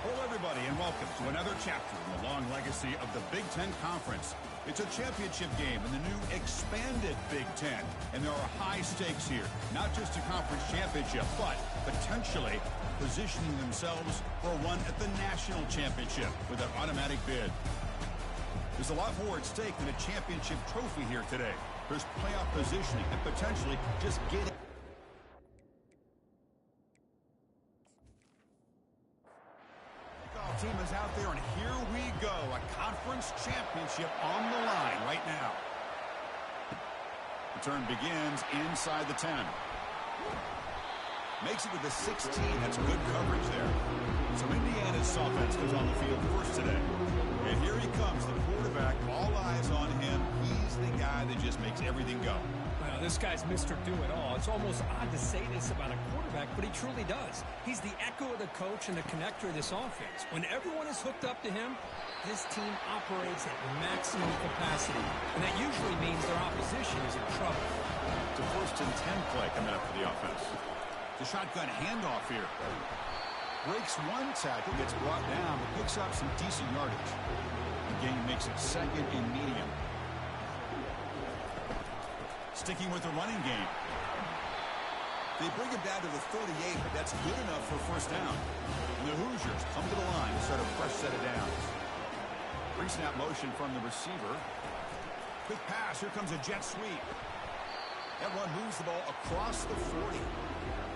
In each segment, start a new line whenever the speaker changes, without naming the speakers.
Hello, everybody, and welcome to another chapter in the long legacy of the Big Ten Conference. It's a championship game in the new expanded Big Ten, and there are high stakes here. Not just a conference championship, but potentially positioning themselves for a run at the national championship with an automatic bid. There's a lot more at stake than a championship trophy here today. There's playoff positioning and potentially just getting... Team is out there, and here we go. A conference championship on the line right now. The turn begins inside the 10. Makes it to the 16. That's good coverage there. So Indiana's offense goes on the field first today. And here he comes, the quarterback. All eyes on him. He's the guy that just makes everything go.
Well, this guy's Mr. Do-It-All. It's almost odd to say this about a quarterback, but he truly does. He's the echo of the coach and the connector of this offense. When everyone is hooked up to him, this team operates at maximum capacity. And that usually means their opposition is in trouble.
It's a 1st and 10 play coming up for the offense. The shotgun handoff here. Breaks one tackle, gets brought down, but picks up some decent yardage. The game makes it 2nd and medium. Sticking with the running game. They bring it down to the 38, but that's good enough for first down. And the Hoosiers come to the line to start a fresh set of downs. Pre-snap motion from the receiver. Quick pass. Here comes a jet sweep. That run moves the ball across the 40.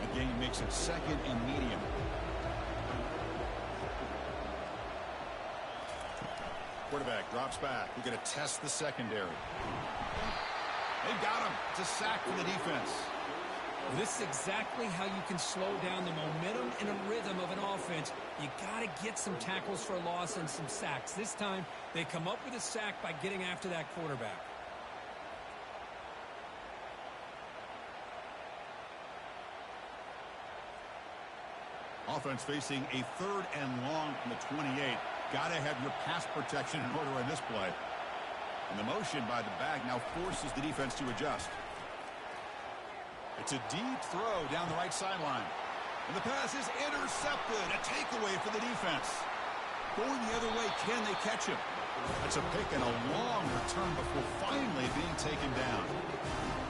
The game makes it 2nd and medium. Quarterback drops back. We're going to test the secondary. They've got him. It's a sack for the defense.
This is exactly how you can slow down the momentum and a rhythm of an offense. You got to get some tackles for loss and some sacks. This time, they come up with a sack by getting after that quarterback.
Offense facing a 3rd and long from the 28. Got to have your pass protection in order in this play. And the motion by the back now forces the defense to adjust. It's a deep throw down the right sideline. And the pass is intercepted. A takeaway for the defense. Going the other way, can they catch him? That's a pick and a long return before finally being taken down.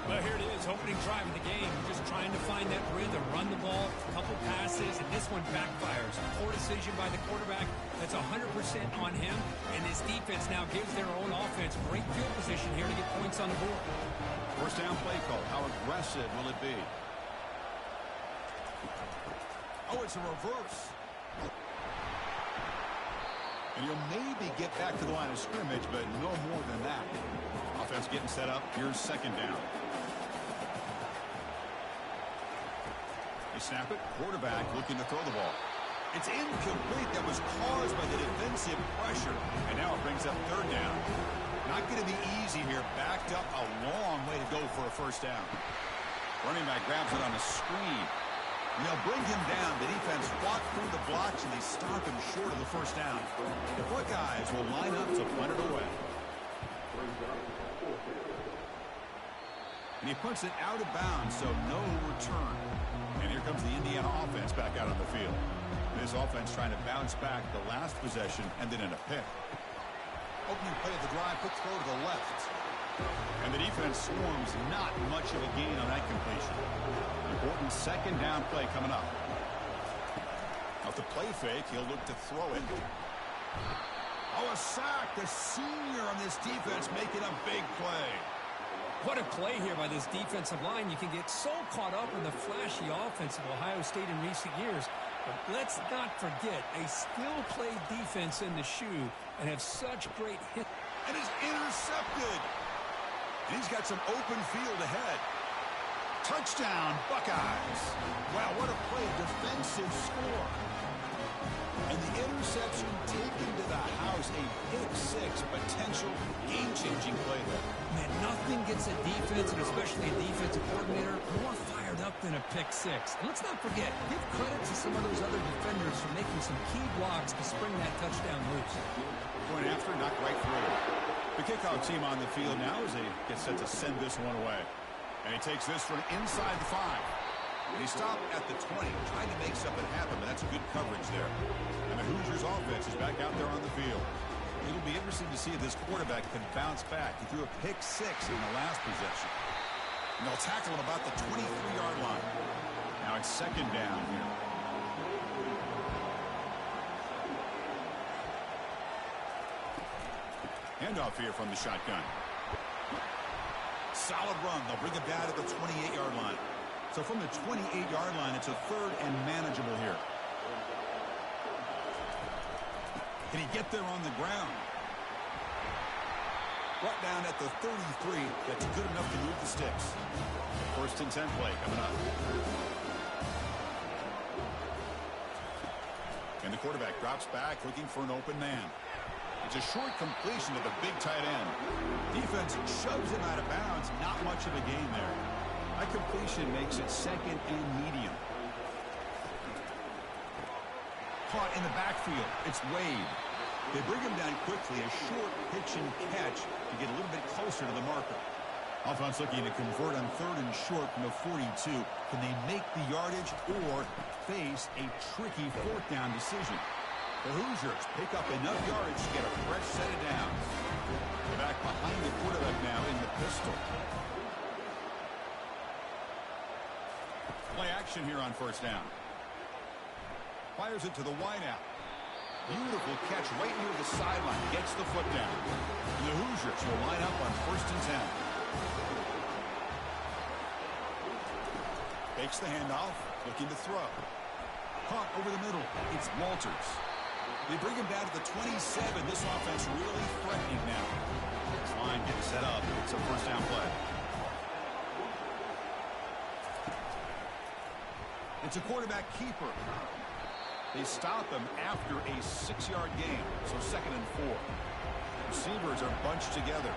Well, here it is, opening drive of the game. Just trying to find that rhythm, run the ball, a couple passes, and this one backfires. Poor decision by the quarterback. That's 100% on him, and this defense now gives their own offense great field position here to get points on the board.
First down play call. How aggressive will it be? Oh, it's a reverse. And he'll maybe get back to the line of scrimmage, but no more than that. Offense getting set up. Here's 2nd down. They snap it. Quarterback looking to throw the ball. It's incomplete. That was caused by the defensive pressure. And now it brings up 3rd down. Not going to be easy here. Backed up a long way to go for a first down. Running back grabs it on a screen. And they'll bring him down. The defense fought through the blocks, and they stop him short of the first down. The Buckeyes will line up to punt it away. And he puts it out of bounds, so no return. And here comes the Indiana offense back out on the field. This offense trying to bounce back the last possession and then in a pick. Opening play of the drive, quick throw to the left. And the defense swarms, not much of a gain on that completion. Important 2nd down play coming up. Off the play fake, he'll look to throw it. Oh, a sack. The senior on this defense making a big play.
What a play here by this defensive line. You can get so caught up in the flashy offense of Ohio State in recent years. But let's not forget a skill-play defense in the shoe and have such great hit.
And it's intercepted. And he's got some open field ahead. Touchdown, Buckeyes. Wow, what a play. Defensive score. And the interception taken to the house. A pick-6 potential game-changing play there.
Man, nothing gets a defense, and especially a defensive coordinator, more fired up than a pick-6. And let's not forget, give credit to some of those other defenders for making some key blocks to spring that touchdown loose.
Point after, knocked right through. The kickoff team on the field now as they get set to send this one away. And he takes this from inside the 5. And he stopped at the 20, trying to make something happen, but that's good coverage there. And the Hoosiers offense is back out there on the field. It'll be interesting to see if this quarterback can bounce back. He threw a pick 6 in the last possession. And they'll tackle him about the 23-yard line. Now it's second down here. Handoff here from the shotgun. Solid run. They'll bring it down to the 28-yard line. So from the 28-yard line, it's a third and manageable here. Can he get there on the ground? Brought down at the 33. That's good enough to move the sticks. First and 10 play coming up. And the quarterback drops back looking for an open man. It's a short completion to the big tight end. Defense shoves him out of bounds. Not much of a gain there. That completion makes it second and medium. Caught in the backfield. It's Wade. They bring him down quickly. A short pitch and catch to get a little bit closer to the marker. Offense looking to convert on third and short from the 42. Can they make the yardage or face a tricky fourth down decision? The Hoosiers pick up enough yardage to get a fresh set of downs. They're back behind the quarterback now in the pistol. Play action here on first down. Fires it to the wideout. Beautiful catch right near the sideline. Gets the foot down. And the Hoosiers will line up on first and 10. Takes the handoff. Looking to throw. Caught over the middle. It's Walters. They bring him down to the 27. This offense really threatening now. This line getting set up. It's a first down play. It's a quarterback keeper. They stop him after a 6-yard gain. So second and 4. Receivers are bunched together.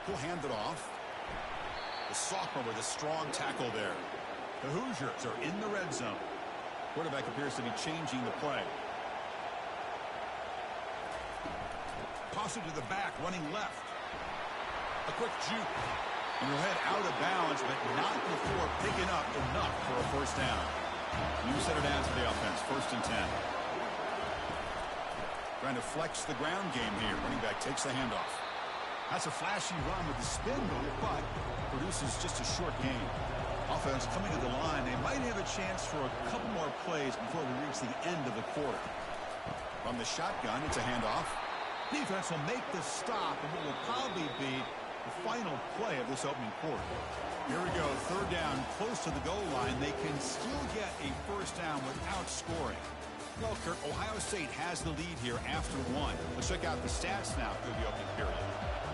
He'll hand it off. The sophomore with a strong tackle there. The Hoosiers are in the red zone. Quarterback appears to be changing the play. Toss it to the back, running left. A quick juke. And he'll head out of bounds, but not before picking up enough for a first down. New set of downs for the offense, first and 10. Trying to flex the ground game here. Running back takes the handoff. That's a flashy run with the spin move, but produces just a short gain. Offense coming to the line. They might have a chance for a couple more plays before we reach the end of the quarter. From the shotgun, it's a handoff. Defense will make the stop, and what will probably be the final play of this opening quarter. Here we go, third down, close to the goal line. They can still get a first down without scoring. Well, Kurt, Ohio State has the lead here after 1. Let's check out the stats now through the opening period.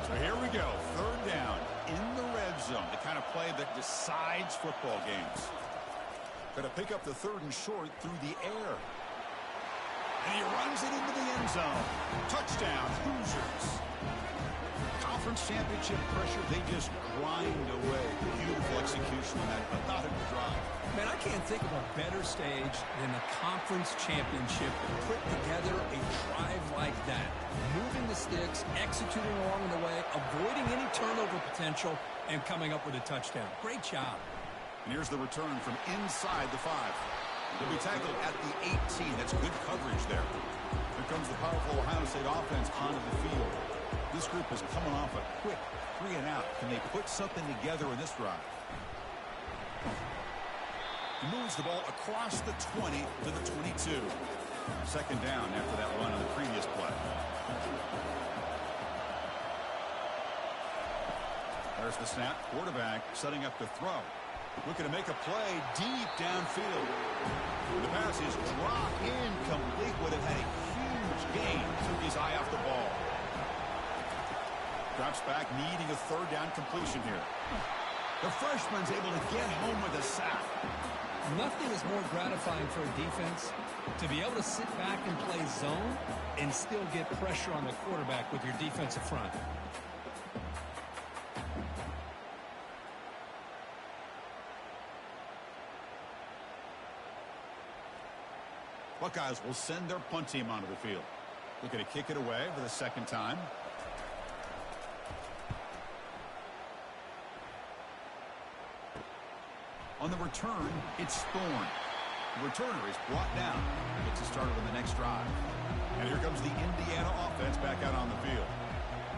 So here we go, third down in the red zone, the kind of play that decides football games. Got to pick up the third and short through the air. And he runs it into the end zone. Touchdown, Hoosiers. Conference championship pressure, they just grind away. Beautiful execution on that methodical drive.
Man, I can't think of a better stage than the conference championship to put together a drive like that. Moving the sticks, executing along the way, avoiding any turnover potential, and coming up with a touchdown. Great job.
And here's the return from inside the 5. They'll be tackled at the 18. That's good coverage there. Here comes the powerful Ohio State offense onto the field. This group is coming off a quick 3 and out. Can they put something together in this drive? He moves the ball across the 20 to the 22. Second down after that run on the previous play. There's the snap. Quarterback setting up to throw. Looking to make a play deep downfield. The pass is dropped incomplete. Would have had a huge gain. Took his eye off the ball. Drops back, needing a third down completion here. The freshman's able to get home with a sack.
Nothing is more gratifying for a defense to be able to sit back and play zone and still get pressure on the quarterback with your defensive front.
Buckeyes will send their punt team onto the field. Looking to kick it away for the second time. On the return, it's Thorne. The returner is brought down. Gets it started on the next drive. And here comes the Indiana offense back out on the field.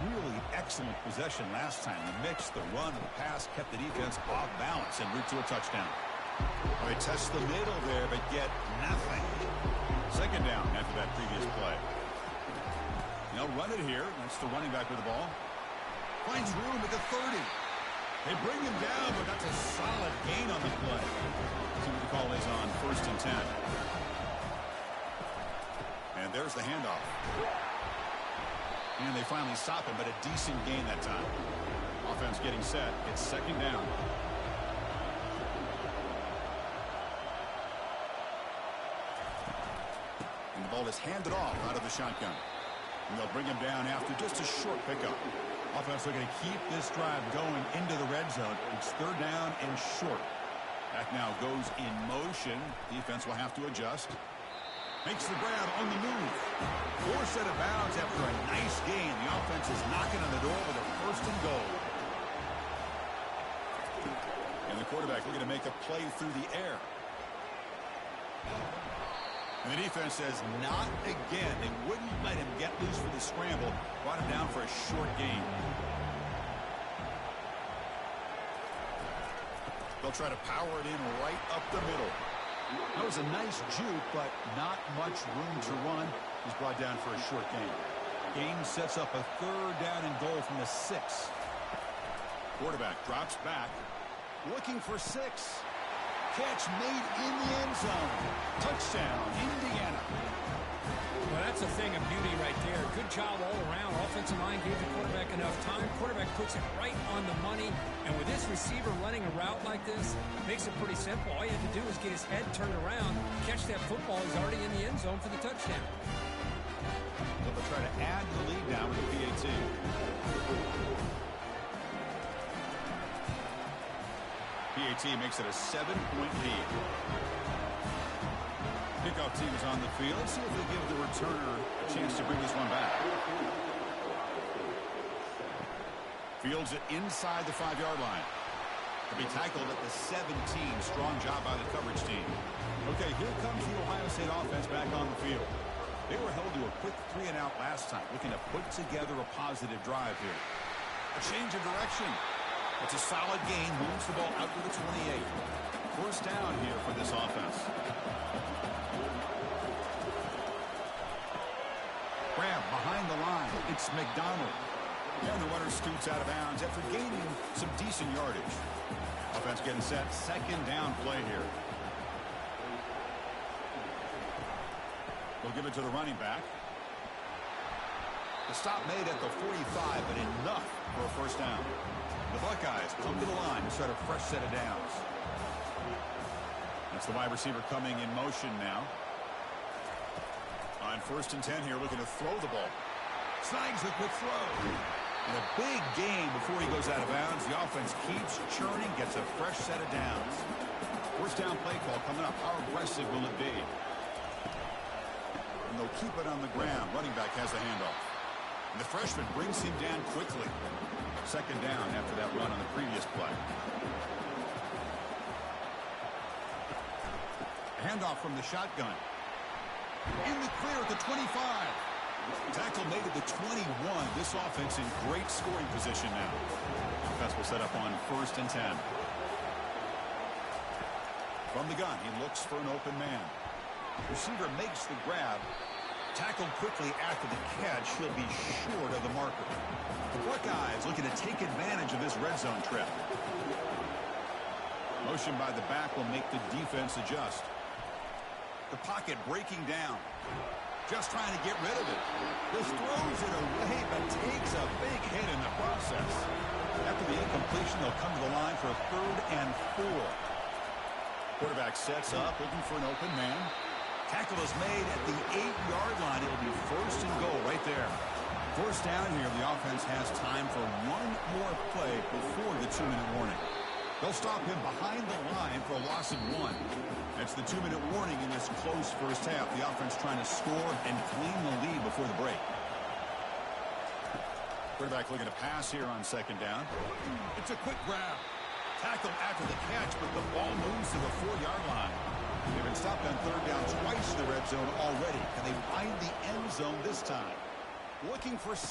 Really excellent possession last time. The mix, the run, the pass kept the defense off balance en route to a touchdown. Well, they test the middle there, but get nothing. Second down after that previous play. They'll run it here. That's the running back with the ball. Finds room at the 30. They bring him down, but that's a solid gain on the play. See what the call is on 1st and 10. And there's the handoff. And they finally stop him, but a decent gain that time. Offense getting set. It's second down. And the ball is handed off out of the shotgun. And they'll bring him down after just a short pickup. Offense looking to keep this drive going into the red zone. It's third down and short. Back now goes in motion. Defense will have to adjust. Makes the grab on the move. Forced out of bounds after a nice gain. The offense is knocking on the door with a first and goal. And the quarterback looking to make a play through the air. And the defense says not again. They wouldn't let him get loose for the scramble. Brought him down for a short gain. They'll try to power it in right up the middle. That was a nice juke, but not much room to run. He's brought down for a short gain. Gain sets up a third down and goal from the 6. Quarterback drops back. Looking for 6. Catch made in the end zone. Touchdown, Indiana.
Well, that's a thing of beauty right there. Good job all around. Offensive line gave the quarterback enough time. Quarterback puts it right on the money. And with this receiver running a route like this, makes it pretty simple. All you have to do is get his head turned around, catch that football. He's already in the end zone for the touchdown.
They'll try to add the lead now with the PAT. PAT makes it a 7-point lead. Kickoff team is on the field. See if they give the returner a chance to bring this one back. Fields it inside the 5-yard line. To be tackled at the 17. Strong job by the coverage team. Okay, here comes the Ohio State offense back on the field. They were held to a quick 3-and-out last time, looking to put together a positive drive here. A change of direction. It's a solid gain. Moves the ball out to the 28. First down here for this offense. Grab behind the line. It's McDonald. And the runner scoots out of bounds after gaining some decent yardage. Offense getting set. Second down play here. They'll give it to the running back. The stop made at the 45, but enough for a first down. The Buckeyes come to the line to start a fresh set of downs. That's the wide receiver coming in motion now. On 1st and 10 here, looking to throw the ball. Snags a quick throw. And a big gain before he goes out of bounds. The offense keeps churning, gets a fresh set of downs. First down play call coming up. How aggressive will it be? And they'll keep it on the ground. Running back has the handoff. And the freshman brings him down quickly. Second down after that run on the previous play. A handoff from the shotgun. In the clear at the 25. Tackle made at the 21. This offense in great scoring position now. Offense will set up on 1st and 10. From the gun, he looks for an open man. Receiver makes the grab. Tackled quickly after the catch. He'll be short of the marker. The Buckeyes looking to take advantage of this red zone trip. Motion by the back will make the defense adjust. The pocket breaking down. Just trying to get rid of it. Just throws it away, but takes a big hit in the process. After the incompletion, they'll come to the line for a 3rd and 4. Quarterback sets up, looking for an open man. Tackle is made at the 8-yard line. It'll be 1st and goal right there. First down here, the offense has time for one more play before the 2-minute warning. They'll stop him behind the line for a loss of 1. That's the 2-minute warning in this close first half. The offense trying to score and claim the lead before the break. Quarterback looking to pass here on second down. It's a quick grab. Tackle after the catch, but the ball moves to the 4-yard line. They've been stopped on third down twice in the red zone already. Can they find the end zone this time? Looking for 6.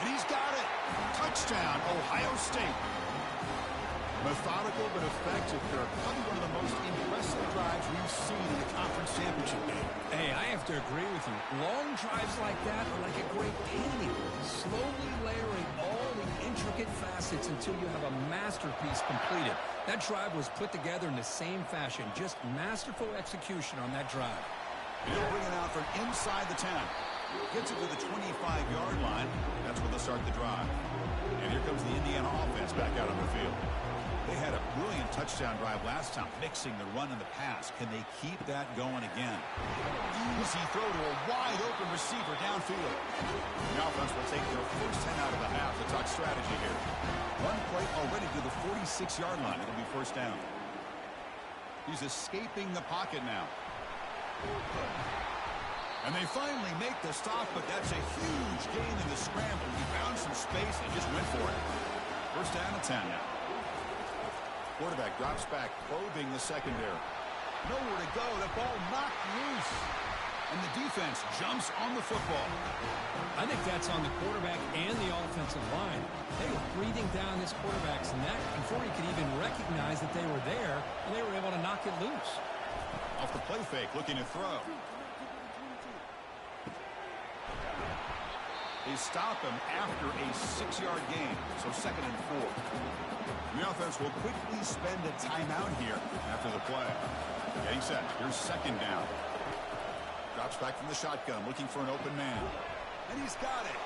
And he's got it. Touchdown, Ohio State. Methodical but effective. They're probably one of the most impressive drives we've seen in the conference championship game.
Hey, I have to agree with you. Long drives like that are like a great painting. Slowly layering all the intricate facets until you have a masterpiece completed. That drive was put together in the same fashion. Just masterful execution on that drive.
He'll bring it out from inside the 10. Gets it to the 25-yard line. That's where they'll start the drive. And here comes the Indiana offense back out on the field. They had a brilliant touchdown drive last time, mixing the run and the pass. Can they keep that going again? Easy throw to a wide-open receiver downfield. The offense will take their first 10 out of the half to talk strategy here. One play already to the 46-yard line. It'll be first down. He's escaping the pocket now. And they finally make the stop, but that's a huge gain in the scramble. He found some space and just went for it. First down and 10 now. Quarterback drops back, probing the secondary. Nowhere to go. The ball knocked loose. And the defense jumps on the football.
I think that's on the quarterback and the offensive line. They were breathing down this quarterback's neck before he could even recognize that they were there, and they were able to knock it loose.
Off the play fake, looking to throw. They stop him after a 6-yard gain, so 2nd and 4. The offense will quickly spend a timeout here after the play. Getting set. Here's 2nd down. Drops back from the shotgun, looking for an open man. And he's got it.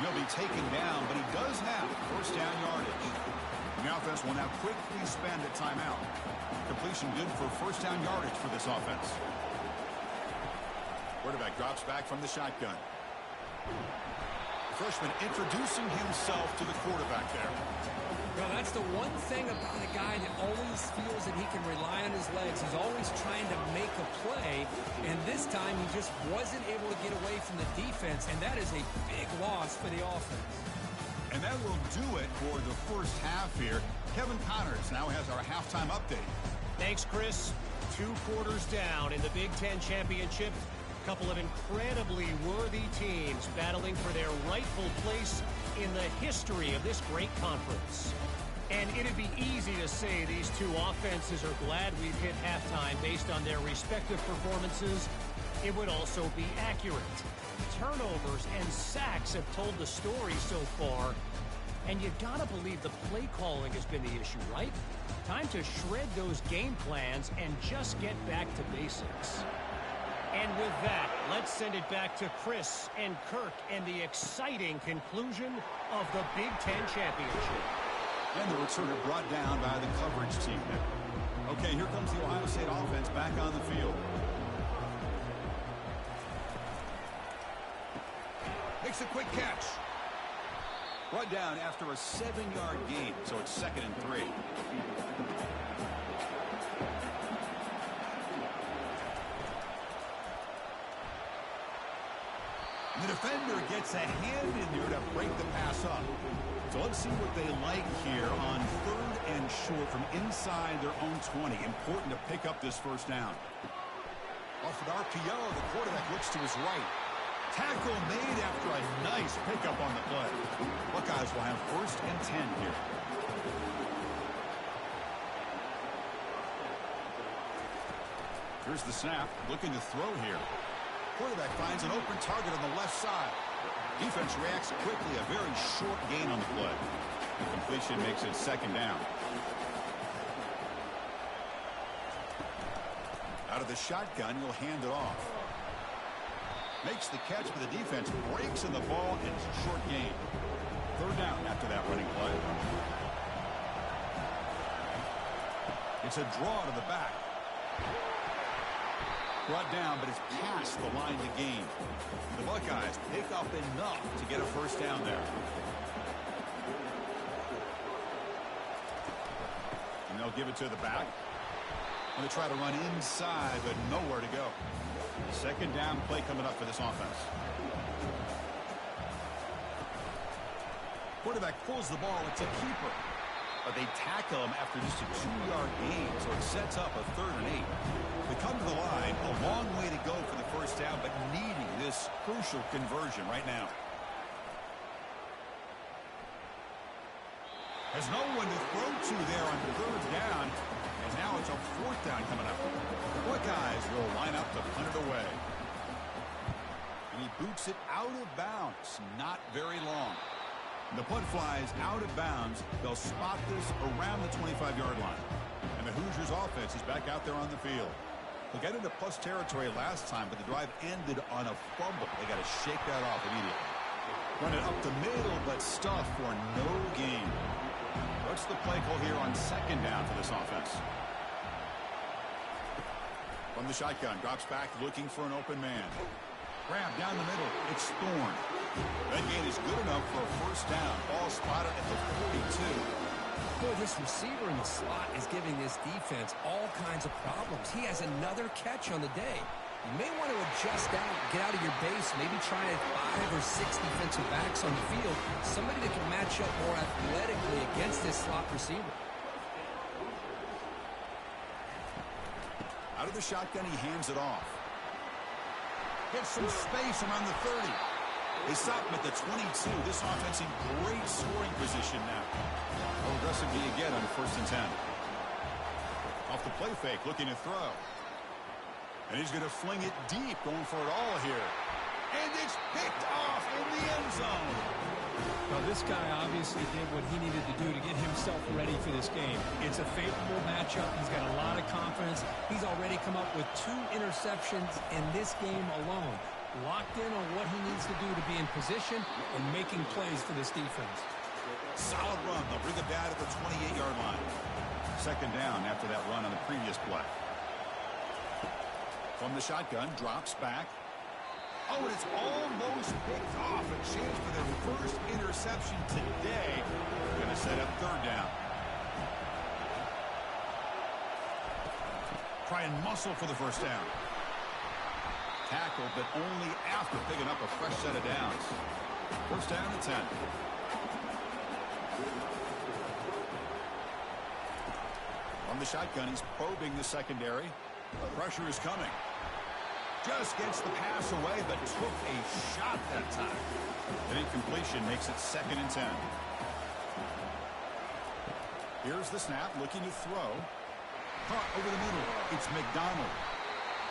He'll be taken down, but he does have first down yardage. The offense will now quickly spend a timeout. Completion good for first down yardage for this offense. Quarterback drops back from the shotgun. Freshman introducing himself to the quarterback there.
Well, that's the one thing about a guy that always feels that he can rely on his legs. He's always trying to make a play, and this time he just wasn't able to get away from the defense, and that is a big loss for the offense.
And that will do it for the first half here. Kevin Connors now has our halftime update.
Thanks, Chris. 2 quarters down in the Big Ten Championship. A couple of incredibly worthy teams battling for their rightful place in the history of this great conference. And it'd be easy to say these two offenses are glad we've hit halftime based on their respective performances. It would also be accurate. Turnovers and sacks have told the story so far. And you gotta believe the play calling has been the issue, right? Time to shred those game plans and just get back to basics. And with that, let's send it back to Chris and Kirk and the exciting conclusion of the Big Ten Championship.
And the returner brought down by the coverage team there. Okay, here comes the Ohio State offense back on the field. Makes a quick catch. Brought down after a 7-yard gain, so it's 2nd and 3. The defender gets a hand in there to break the pass up. So let's see what they like here on 3rd and short from inside their own 20. Important to pick up this first down. Off an RPO, the quarterback looks to his right. Tackle made after a nice pickup on the play. Buckeyes will have 1st and 10 here. Here's the snap, looking to throw here. Quarterback finds an open target on the left side. Defense reacts quickly, a very short gain on the play. The completion makes it 2nd down. Out of the shotgun, he'll hand it off. Makes the catch, but the defense breaks in the ball, and it's a short gain. 3rd down after that running play. It's a draw to the back. Brought down, but it's past the line to gain. The Buckeyes pick up enough to get a first down there. And they'll give it to the back. And they try to run inside, but nowhere to go. 2nd down play coming up for this offense. Quarterback pulls the ball. It's a keeper. but they tackle him after just a 2-yard gain, so it sets up a 3rd and 8. They come to the line, a long way to go for the first down, but needing this crucial conversion right now. There's no one to throw to there on 3rd down, and now it's a 4th down coming up. The Buckeyes will line up to punt it away. And he boots it out of bounds, not very long. The punt flies out of bounds. They'll spot this around the 25-yard line. And the Hoosiers offense is back out there on the field. They got into plus territory last time, but the drive ended on a fumble. They got to shake that off immediately. Run it up the middle, but stuff for no gain. What's the play call here on 2nd down for this offense? From the shotgun, drops back looking for an open man. Grab down the middle. It's Thorne. That gain is good enough for a 1st down. Ball spotted at the 42.
Boy, this receiver in the slot is giving this defense all kinds of problems. He has another catch on the day. You may want to adjust out, get out of your base, maybe try 5 or 6 defensive backs on the field, somebody that can match up more athletically against this slot receiver.
Out of the shotgun, he hands it off. Gets some space around the 30. They stop him at the 22. This offense in great scoring position now. How aggressive do you get on 1st and 10? Off the play fake, looking to throw. And he's going to fling it deep, going for it all here. And it's picked off in the end zone.
Now, this guy obviously did what he needed to do to get himself ready for this game. It's a favorable matchup. He's got a lot of confidence. He's already come up with 2 interceptions in this game alone. Locked in on what he needs to do to be in position and making plays for this defense.
Solid run. They'll bring it down at the 28-yard line. 2nd down after that run on the previous play. From the shotgun, drops back. Oh, and it's almost picked off. A chance for their first interception today. Going to set up 3rd down. Try and muscle for the 1st down. Tackle, but only after picking up a fresh set of downs. 1st down and 10. On the shotgun, he's probing the secondary. Pressure is coming. Just gets the pass away, but took a shot that time. An incompletion makes it 2nd and 10. Here's the snap, looking to throw. Caught over the middle. It's McDonald.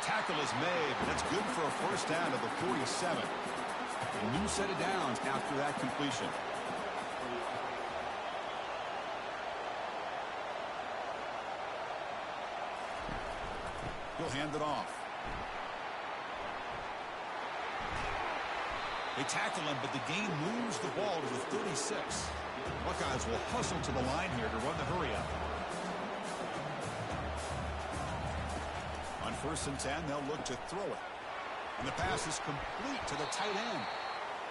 Tackle is made. That's good for a 1st down to the 47. A new set of downs after that completion. He'll hand it off. They tackle him, but the gain moves the ball to the 36. Buckeyes will hustle to the line here to run the hurry up. On 1st and 10, they'll look to throw it. And the pass is complete to the tight end.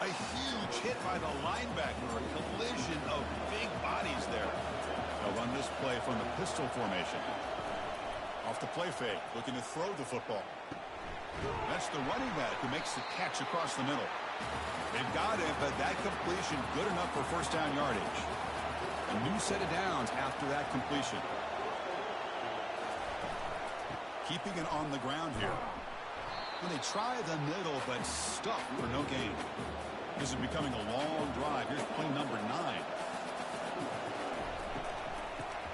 A huge hit by the linebacker. A collision of big bodies there. They'll run this play from the pistol formation. Off the play fake, looking to throw the football. That's the running back who makes the catch across the middle. They've got it, but that completion good enough for 1st down yardage. A new set of downs after that completion. Keeping it on the ground here. And they try the middle, but stuck for no gain. This is becoming a long drive. Here's play number 9.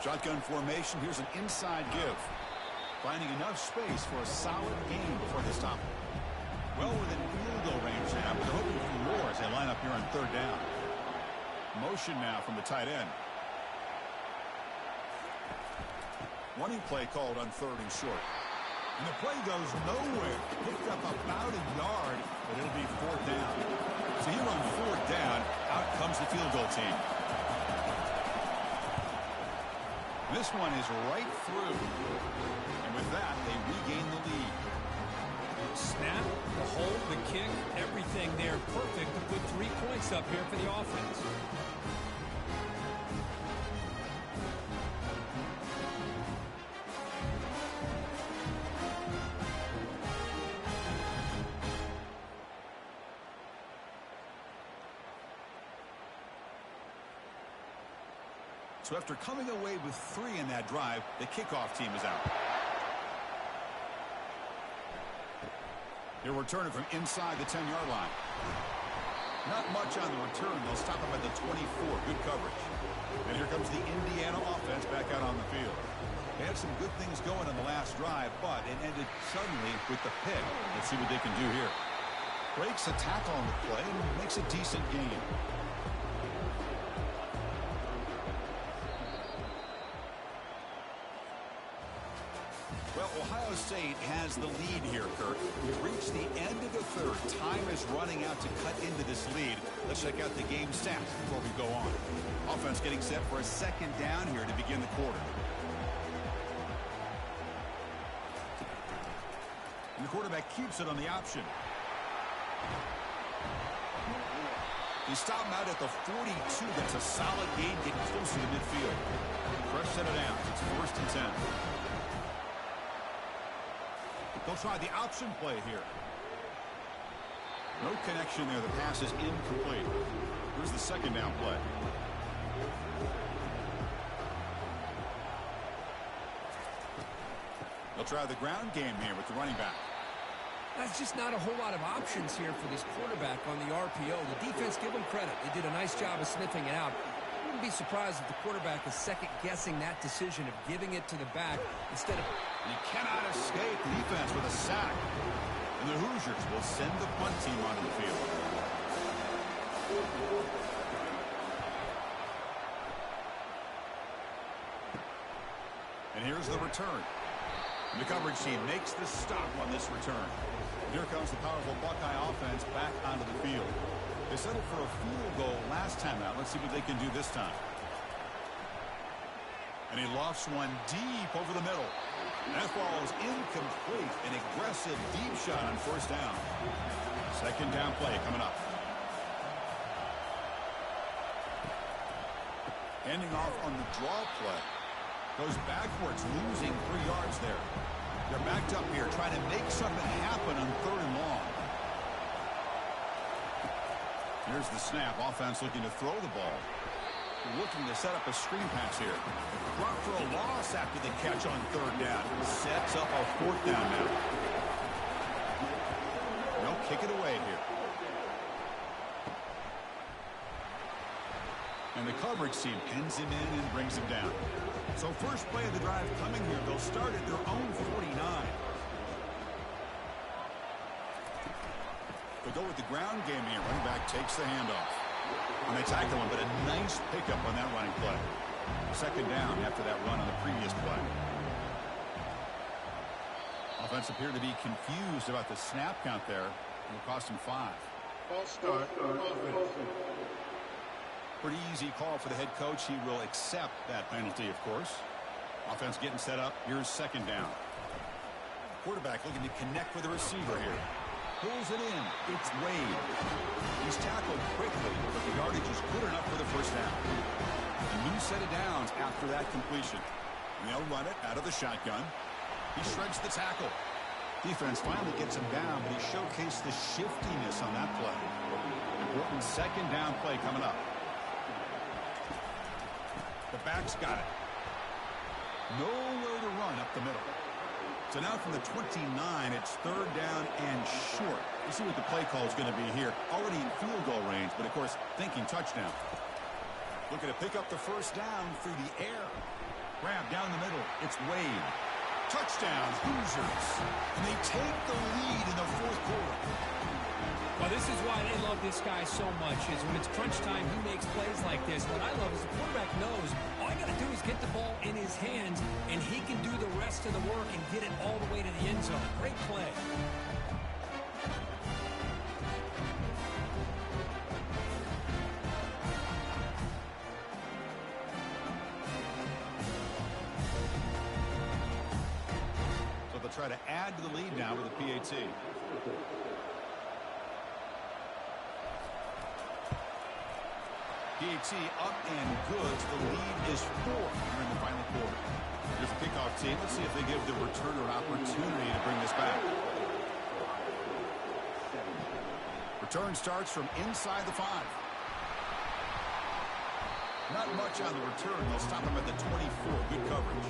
Shotgun formation. Here's an inside give. Finding enough space for a solid gain before they stop it. Well within field goal range now, but they're hoping for more as they line up here on 3rd down. Motion now from the tight end. Running play called on 3rd and short. And the play goes nowhere. Picked up about a yard, but it'll be 4th down. So here on 4th down, out comes the field goal team. This one is right through. And with that, they regain the lead.
Snap, the hold, the kick, everything there perfect to put 3 points up here for the offense.
So after coming away with 3 in that drive, the kickoff team is out. He'll return it from inside the 10-yard line. Not much on the return. They'll stop him at the 24. Good coverage. And here comes the Indiana offense back out on the field. They had some good things going on the last drive, but it ended suddenly with the pick. Let's see what they can do here. Breaks a tackle on the play and makes a decent gain. Well, Ohio State has the lead here, Kirk. We've reached the end of the third. Time is running out to cut into this lead. Let's check out the game stats before we go on. Offense getting set for a second down here to begin the quarter. And the quarterback keeps it on the option. They stop him out at the 42. That's a solid gain, getting closer to midfield. Fresh set of downs. It's 1st and 10. They'll try the option play here. No connection there. The pass is incomplete. Here's the second down play. They'll try the ground game here with the running back.
That's just not a whole lot of options here for this quarterback on the RPO. The defense, give them credit. They did a nice job of sniffing it out. I wouldn't be surprised if the quarterback is second-guessing that decision of giving it to the back instead of...
And he cannot escape the defense with a sack. And the Hoosiers will send the punt team onto the field. And here's the return. And the coverage team makes the stop on this return. Here comes the powerful Buckeye offense back onto the field. They settled for a field goal last time out. Let's see what they can do this time. And he lofts one deep over the middle. And that ball is incomplete. An aggressive deep shot on 1st down. Second down play coming up. Handing off on the draw play. Goes backwards, losing 3 yards there. They're backed up here, trying to make something happen on 3rd and long. Here's the snap. Offense looking to throw the ball. Looking to set up a screen pass here. Brought for a loss after the catch on 3rd down. Sets up a 4th down now. No, kick it away here. And the coverage team pins him in and brings him down. So first play of the drive coming here. They'll start at their own 49. They'll go with the ground game here. Running back takes the handoff. And they tackle him, but a nice pickup on that running play. Second down after that run on the previous play. Offense appeared to be confused about the snap count there. It'll cost him 5.
False start.
Pretty easy call for the head coach. He will accept that penalty, of course. Offense getting set up. Here's second down. Quarterback looking to connect with the receiver here. Pulls it in. It's Wade. He's tackled quickly, but the yardage is good enough for the 1st down. A new set of downs after that completion. And they'll run it out of the shotgun. He shreds the tackle. Defense finally gets him down, but he showcased the shiftiness on that play. Important second down play coming up. The back's got it. Nowhere to run up the middle. So now from the 29, it's 3rd down and short. We'll see what the play call is going to be here. Already in field goal range, but of course, thinking touchdown. Looking to pick up the 1st down through the air. Grab down the middle. It's Wade. Touchdown, Hoosiers. And they take the lead in the 4th quarter.
Well, this is why they love this guy so much, is when it's crunch time, he makes plays like this. What I love is the quarterback knows all you got to do is get the ball in his hands, and he can do the rest of the work and get it all the way to the end zone. Great play.
So they'll try to add to the lead now with a PAT. PAT up and good. The lead is 4 here in the final quarter. Here's the kickoff team. Let's see if they give the returner an opportunity to bring this back. Return starts from inside the 5. Not much on the return. They'll stop him at the 24. Good coverage.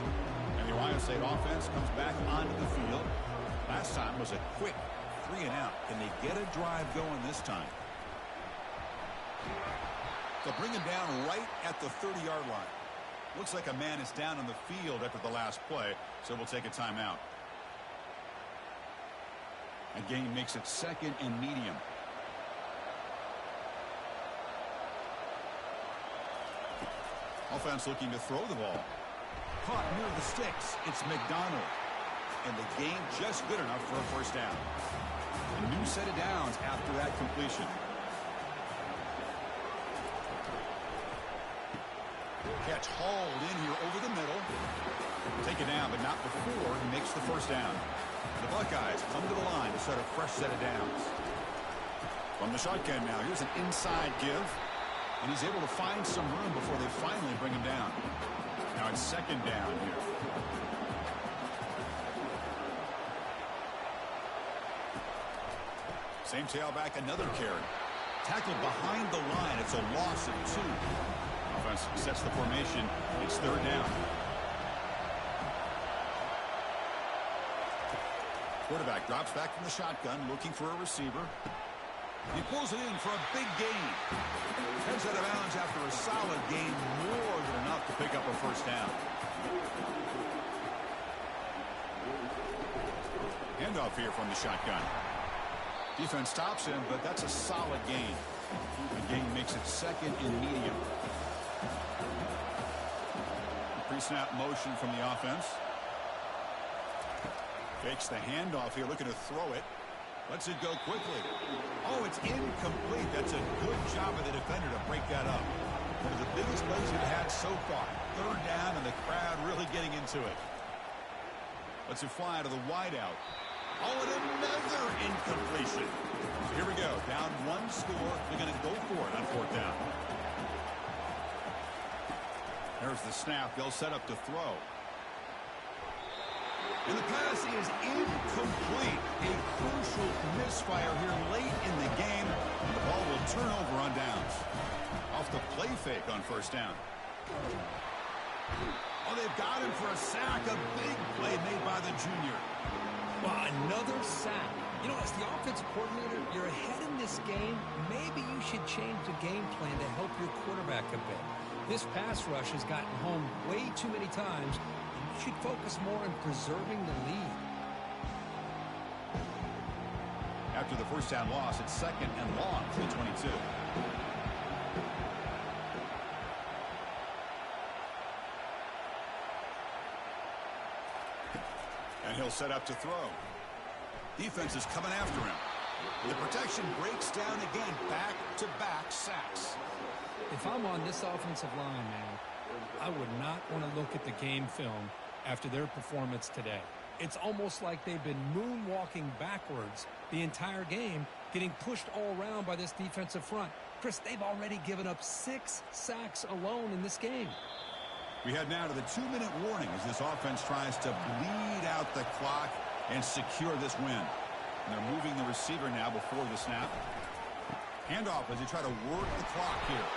And the Ohio State offense comes back onto the field. Last time was a quick 3-and-out. Can they get a drive going this time? They'll bring him down right at the 30-yard line. Looks like a man is down on the field after the last play, so we'll take a timeout. And game makes it 2nd and medium. Offense looking to throw the ball. Caught near the sticks. It's McDonald. And the game just good enough for a first down. A new set of downs after that completion. Catch hauled in here over the middle. Take it down, but not before he makes the first down. The Buckeyes come to the line to set a fresh set of downs. From the shotgun now, here's an inside give. And he's able to find some room before they finally bring him down. Now it's 2nd down here. Same tailback, another carry. Tackled behind the line. It's a loss of 2. Offense sets the formation. It's 3rd down. Quarterback drops back from the shotgun, looking for a receiver. He pulls it in for a big gain. Heads out of bounds after a solid gain, more than enough to pick up a first down. Handoff here from the shotgun. Defense stops him, but that's a solid gain. The gain makes it 2nd and medium. Pre-snap motion from the offense. Fakes the handoff here, looking to throw it. Lets it go quickly. Oh, it's incomplete. That's a good job of the defender to break that up. One of the biggest plays we've had so far. 3rd down, and the crowd really getting into it. Lets it fly to the wideout. Oh, and another incompletion. So here we go. Down 1 score. They're going to go for it on 4th down. There's the snap. They'll set up to throw. And the pass is incomplete. A crucial misfire here late in the game. And the ball will turn over on downs. Off the play fake on 1st down. Oh, they've got him for a sack. A big play made by the junior.
Well, another sack. You know, as the offensive coordinator, you're ahead in this game. Maybe you should change the game plan to help your quarterback a bit. This pass rush has gotten home way too many times. Should focus more on preserving the lead.
After the first down loss, it's 2nd and long for the 22. And he'll set up to throw. Defense is coming after him. The protection breaks down again. Back-to-back sacks.
If I'm on this offensive line, man, I would not want to look at the game film after their performance today. It's almost like they've been moonwalking backwards the entire game, getting pushed all around by this defensive front. Chris, they've already given up 6 sacks alone in this game.
We head now to the 2-minute warning as this offense tries to bleed out the clock and secure this win. And they're moving the receiver now before the snap. Handoff as they try to work the clock here.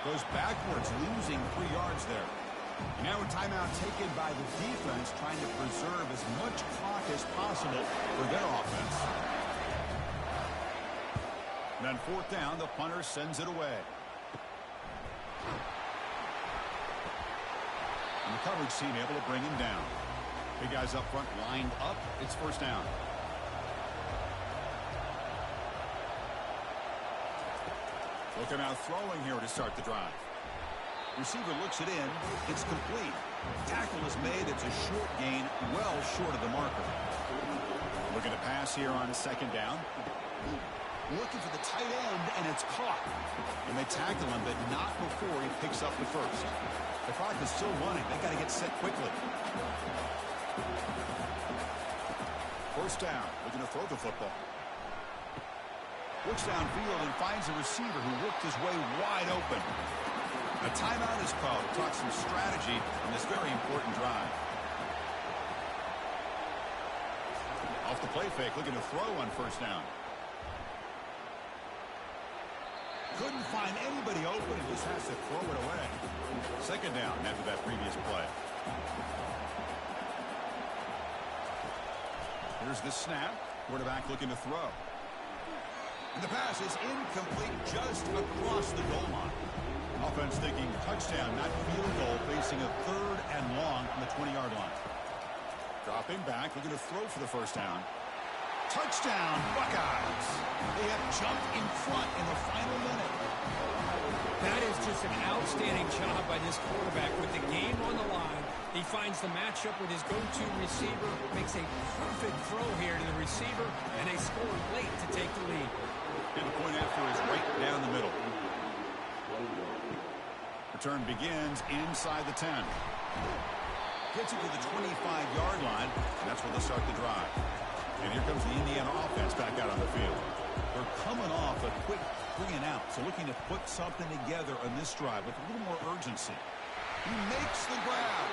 Goes backwards, losing 3 yards there. And now a timeout taken by the defense, trying to preserve as much clock as possible for their offense. And on 4th down, the punter sends it away. And the coverage team able to bring him down. Big guys up front lined up. It's 1st down. They'll come out throwing here to start the drive. Receiver looks it in. It's complete. Tackle is made. It's a short gain, well short of the marker. Looking to pass here on 2nd down. Looking for the tight end, and it's caught. And they tackle him, but not before he picks up the first. The clock is still running. They got to get set quickly. 1st down. Looking to throw the football. Looks downfield and finds a receiver who worked his way wide open. A timeout is called. Talk some strategy on this very important drive. Off the play fake, looking to throw on 1st down. Couldn't find anybody open and just has to throw it away. Second down after that previous play. Here's the snap. Quarterback looking to throw. And the pass is incomplete just across the goal line. Offense thinking touchdown, not field goal, facing a 3rd and long on the 20-yard line. Dropping back, looking to throw for the first down. Touchdown, Buckeyes. They have jumped in front in the final minute.
That is just an outstanding job by this quarterback with the game on the line. He finds the matchup with his go-to receiver, makes a perfect throw here to the receiver, and they score late to take the lead.
And the point after is right down the middle. Return begins inside the 10. Gets it to the 25-yard line, and that's where they'll start the drive. And here comes the Indiana offense back out on the field. They're coming off a quick 3 and out, so looking to put something together on this drive with a little more urgency. He makes the grab.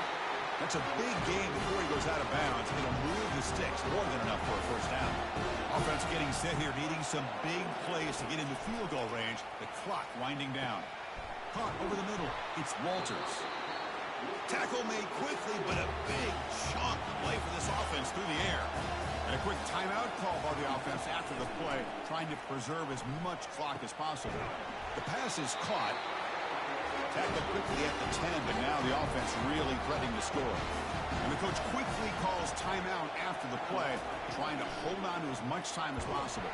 That's a big game before he goes out of bounds. It'll move the sticks more than enough for a first down. Offense getting set here, needing some big plays to get into field goal range. The clock winding down. Caught over the middle. It's Walters. Tackle made quickly, but a big chunk play for this offense through the air. And a quick timeout call by the offense after the play, trying to preserve as much clock as possible. The pass is caught. Tackled quickly at the 10, but now the offense really threatening to score. And the coach quickly calls timeout after the play, trying to hold on to as much time as possible.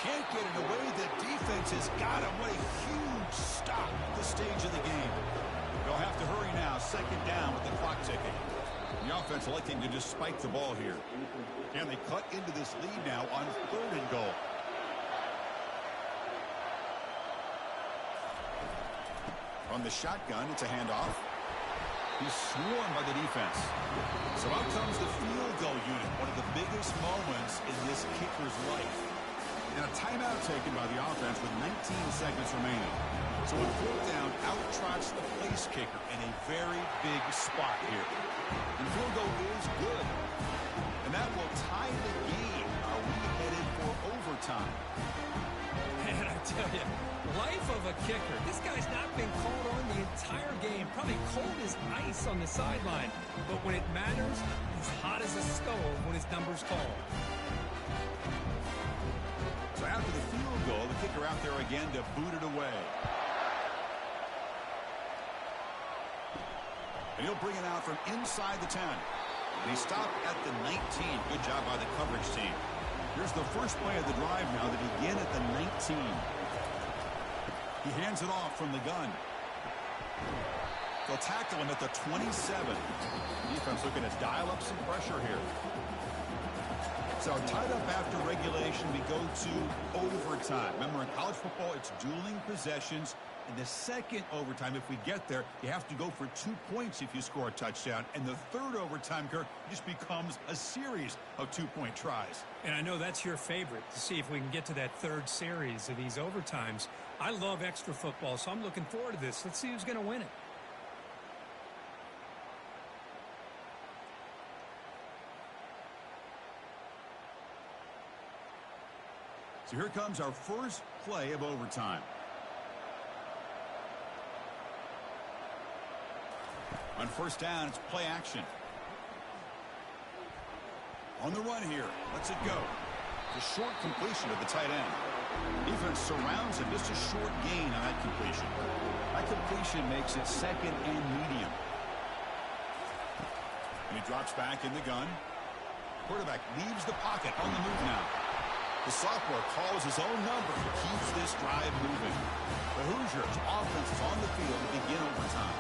Can't get it away. The defense has got him. What a huge stop at this stage of the game. They'll have to hurry now. Second down with the clock ticking. The offense electing to just spike the ball here. And they cut into this lead now on 3rd and goal. On the shotgun, it's a handoff. He's swarmed by the defense. So out comes the field goal unit, one of the biggest moments in this kicker's life. And a timeout taken by the offense with 19 seconds remaining. So with 4th down, out trots the place kicker in a very big spot here. And field goal is good. And that will tie the game. Are we headed for overtime?
Man, I tell you, life of a kicker. This guy's not been called on the entire game. Probably cold as ice on the sideline. But when it matters, he's hot as a stove when his number's called.
So after the field goal, the kicker out there again to boot it away. And he'll bring it out from inside the 10. And he stopped at the 19. Good job by the coverage team. Here's the first play of the drive now to begin at the 19. He hands it off from the gun. They'll tackle him at the 27. Defense looking to dial up some pressure here. So tied up after regulation, we go to overtime. Remember, in college football, it's dueling possessions. In the second overtime, if we get there, you have to go for 2 points if you score a touchdown. And the third overtime, Kirk, just becomes a series of 2-point tries.
And I know that's your favorite, to see if we can get to that third series of these overtimes. I love extra football, so I'm looking forward to this. Let's see who's going to win it.
So here comes our first play of overtime. On first down, it's play action. On the run here. Lets it go. The short completion of the tight end. Defense surrounds him. Just a short gain on that completion. That completion makes it second and medium. And he drops back in the gun. Quarterback leaves the pocket on the move now. The sophomore calls his own number and keeps this drive moving. The Hoosiers offense is on the field to begin overtime.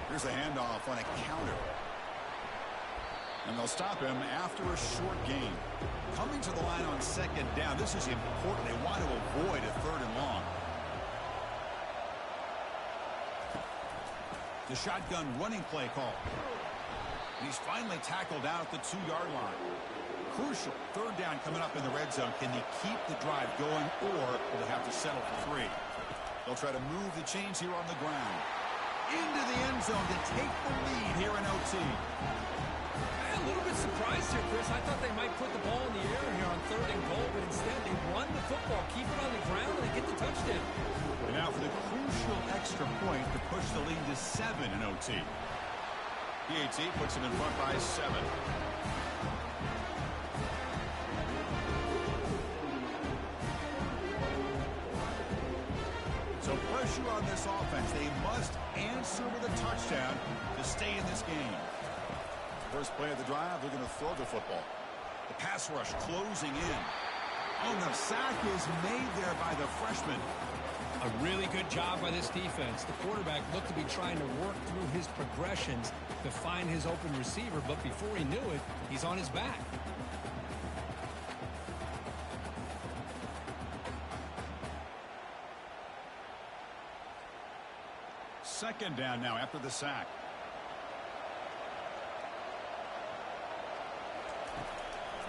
Here's a handoff on a counter. And they'll stop him after a short gain. Coming to the line on second down. This is important. They want to avoid a 3rd and long. The shotgun running play call. He's finally tackled out at the 2-yard line. Crucial 3rd down coming up in the red zone. Can they keep the drive going, or will they have to settle for 3? They'll try to move the chains here on the ground. Into the end zone to take the lead here in OT.
I'm a little bit surprised here, Chris. I thought they might put the ball in the air here on 3rd and goal, but instead they run the football, keep it on the ground, and they get the touchdown.
And now for the crucial extra point to push the lead to 7 in OT. DAT puts them in front by 7. So pressure on this offense. They must answer with a touchdown to stay in this game. First play of the drive, they're going to throw the football. The pass rush closing in. Oh, the sack is made there by the freshman.
A really good job by this defense. The quarterback looked to be trying to work through his progressions to find his open receiver, but before he knew it, he's on his back.
Second down now after the sack.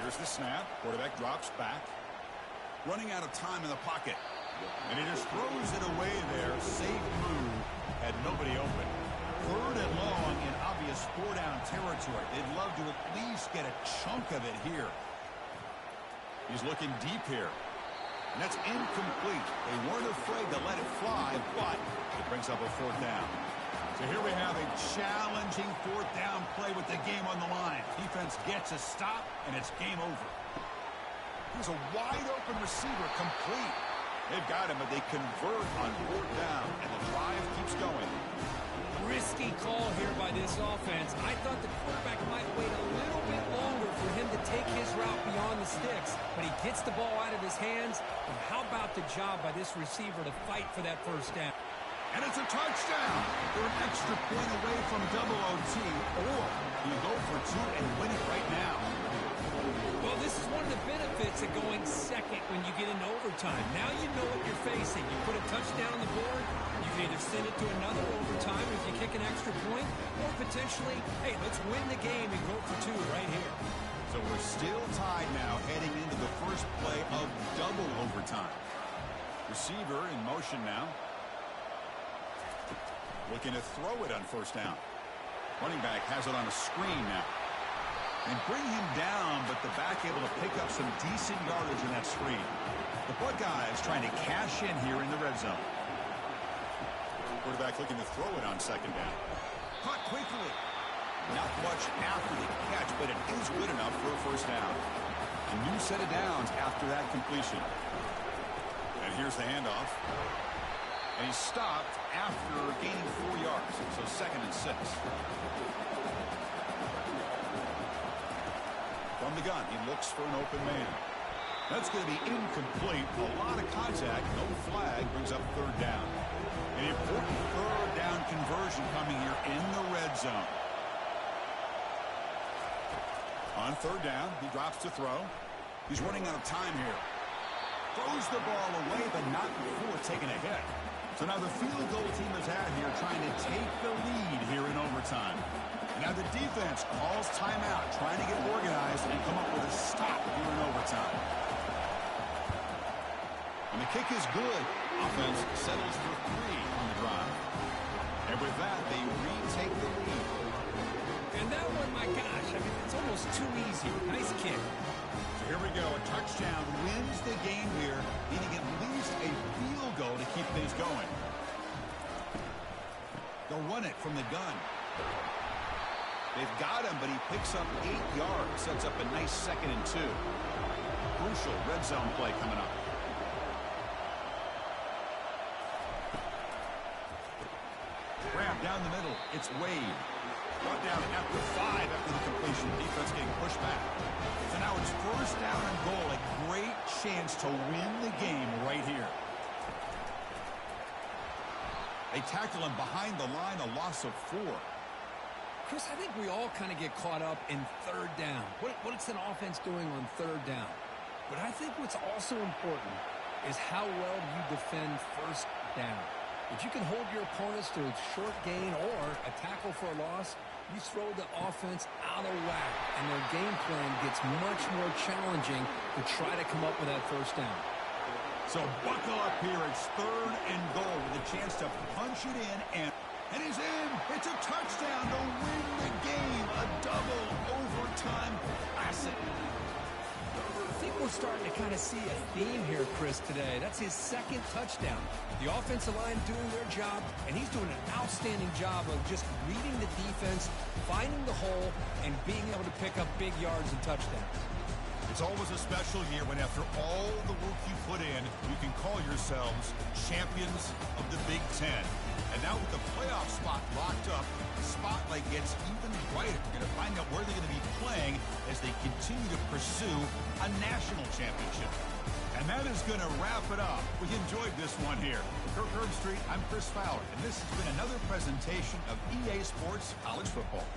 Here's the snap. Quarterback drops back. Running out of time in the pocket. And he just throws it away there. Safe move. Had nobody open. 3rd and long in obvious 4-down territory. They'd love to at least get a chunk of it here. He's looking deep here. And that's incomplete. They weren't afraid to let it fly, but it brings up a 4th down. So here we have a challenging 4th down play with the game on the line. Defense gets a stop, and it's game over. Here's a wide-open receiver, complete. They've got him, but they convert on 4th down, and the drive keeps going.
Risky call here by this offense. I thought the quarterback might wait a little bit longer for him to take his route beyond the sticks, but he gets the ball out of his hands. And how about the job by this receiver to fight for that 1st down?
And it's a touchdown. They're an extra point away from double OT, or you go for 2 and win it right now.
Well, this is one of the benefits of going second when you get into overtime. Now you know what you're facing. You put a touchdown on the board, you can either send it to another overtime if you kick an extra point, or potentially, hey, let's win the game and go for 2 right here.
So we're still tied now heading into the first play of double overtime. Receiver in motion now. Looking to throw it on 1st down. Running back has it on a screen now. And bring him down, but the back able to pick up some decent yardage in that screen. The Buckeyes trying to cash in here in the red zone. Quarterback looking to throw it on 2nd down. Caught quickly. Not much after the catch, but it is good enough for a 1st down. A new set of downs after that completion. And here's the handoff. And he's stopped after gaining 4 yards. So 2nd and 6. From the gun, he looks for an open man. That's going to be incomplete. A lot of contact. No flag. Brings up 3rd down. An important 3rd down conversion coming here in the red zone. On 3rd down, he drops to throw. He's running out of time here. Throws the ball away, but not before taking a hit. So now the field goal team is out here trying to take the lead here in overtime. And now the defense calls timeout, trying to get organized and come up with a stop here in overtime. And the kick is good. Offense settles for 3 on the drive. And with that, they retake the lead.
And that one, my gosh, I mean, it's almost too easy. Nice kick.
So here we go. A touchdown wins the game here, needing at least a field goal to keep things going. They'll run it from the gun. They've got him, but he picks up 8 yards. Sets up a nice 2nd and 2. Crucial red zone play coming up. Grab down the middle. It's Wade. Brought down after 5 after the completion. Defense getting pushed back. So now it's 1st down and goal. A great chance to win the game right here. They tackle him behind the line, a loss of 4.
Chris, I think we all kind of get caught up in 3rd down. What's an offense doing on 3rd down? But I think what's also important is how well you defend 1st down. If you can hold your opponents to a short gain or a tackle for a loss, you throw the offense out of whack, and their game plan gets much more challenging to try to come up with that 1st down.
So buckle up here. It's 3rd and goal with a chance to punch it in, and he's in. It's a touchdown to win the game. A double overtime classic.
I think we're starting kind of see a theme here, Chris, today. That's his second touchdown. The offensive line doing their job, and he's doing an outstanding job of just reading the defense, finding the hole, and being able to pick up big yards and touchdowns.
It's always a special year when after all the work you put in, you can call yourselves champions of the Big Ten. And now with the playoff spot locked up, the spotlight gets even brighter. You're going to find out where they're going to be playing as they continue to pursue a national championship. And that is going to wrap it up. We enjoyed this one here. For Kirk Herbstreit, I'm Chris Fowler, and this has been another presentation of EA Sports College Football.